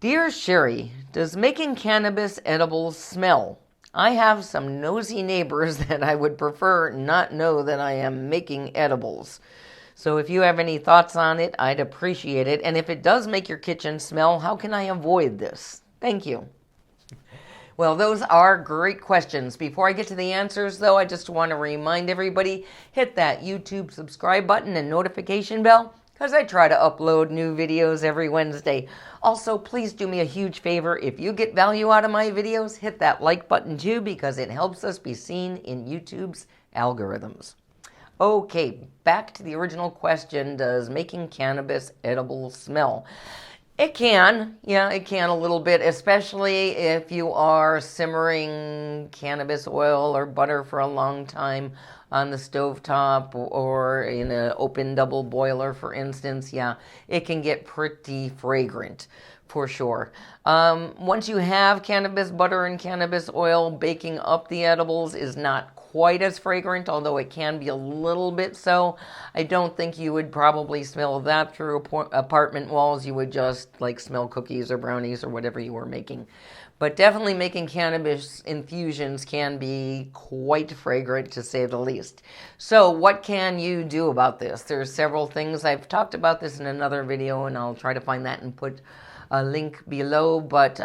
Dear Cheri, does making cannabis edibles smell? I have some nosy neighbors that I would prefer not know that I am making edibles. So if you have any thoughts on it, I'd appreciate it. And if it does make your kitchen smell, how can I avoid this? Thank you. Well, those are great questions. Before I get to the answers, though, I just want to remind everybody, hit that YouTube subscribe button and notification bell, because I try to upload new videos every Wednesday. Also, please do me a huge favor. If you get value out of my videos, hit that like button too, because it helps us be seen in YouTube's algorithms. Okay, back to the original question. Does making cannabis edible smell? It can, yeah, it can a little bit, especially if you are simmering cannabis oil or butter for a long time on the stovetop or in an open double boiler, for instance. Yeah, it can get pretty fragrant for sure. Once you have cannabis butter and cannabis oil, baking up the edibles is not quite as fragrant, although it can be a little bit so. I don't think you would probably smell that through apartment walls. You would just like smell cookies or brownies or whatever you were making. But definitely making cannabis infusions can be quite fragrant, to say the least. So what can you do about this? There's several things. I've talked about this in another video, and I'll try to find that and put a link below. But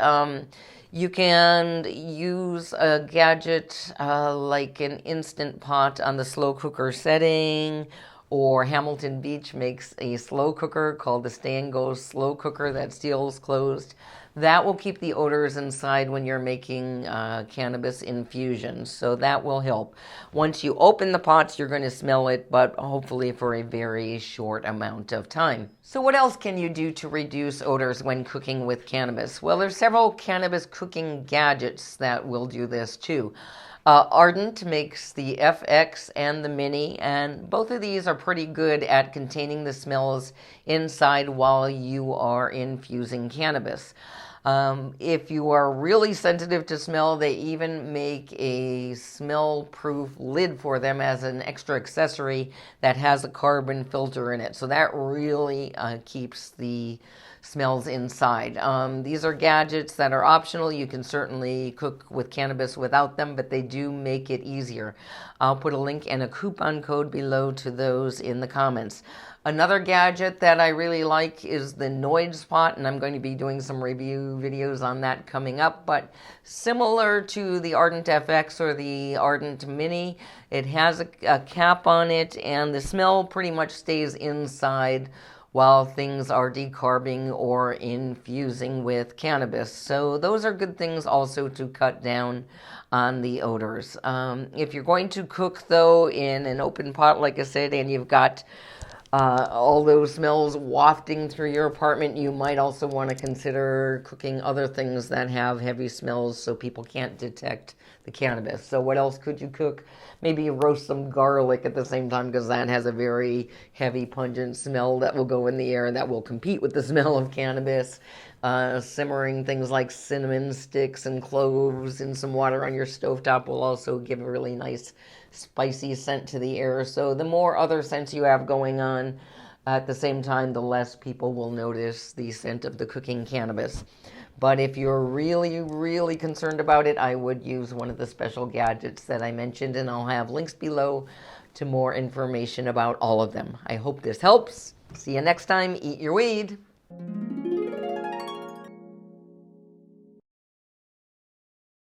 you can use a gadget like an Instant Pot on the slow cooker setting, or Hamilton Beach makes a slow cooker called the Stay and Go slow cooker that seals closed. That will keep the odors inside when you're making cannabis infusions, so that will help. Once you open the pots, you're going to smell it, but hopefully for a very short amount of time. So what else can you do to reduce odors when cooking with cannabis? Well, there's several cannabis cooking gadgets that will do this too. Ardent makes the FX and the Mini, and both of these are pretty good at containing the smells inside while you are infusing cannabis. If you are really sensitive to smell, they even make a smell-proof lid for them as an extra accessory that has a carbon filter in it. So that really keeps the smells inside. These are gadgets that are optional. You can certainly cook with cannabis without them, but they do make it easier. I'll put a link and a coupon code below to those in the comments. Another gadget that I really like is the Noise pot, and I'm going to be doing some review videos on that coming up. But similar to the Ardent FX or the Ardent Mini, it has a cap on it, and the smell pretty much stays inside while things are decarbing or infusing with cannabis. So those are good things also to cut down on the odors. If you're going to cook, though, in an open pot, like I said, and you've got all those smells wafting through your apartment, you might also want to consider cooking other things that have heavy smells so people can't detect the cannabis. So what else could you cook? Maybe roast some garlic at the same time, because that has a very heavy, pungent smell that will go in the air that will compete with the smell of cannabis. Simmering things like cinnamon sticks and cloves in some water on your stovetop will also give a really nice spicy scent to the air. So the more other scents you have going on at the same time, the less people will notice the scent of the cooking cannabis. But if you're really, really concerned about it, I would use one of the special gadgets that I mentioned, and I'll have links below to more information about all of them. I hope this helps. See you next time. Eat your weed.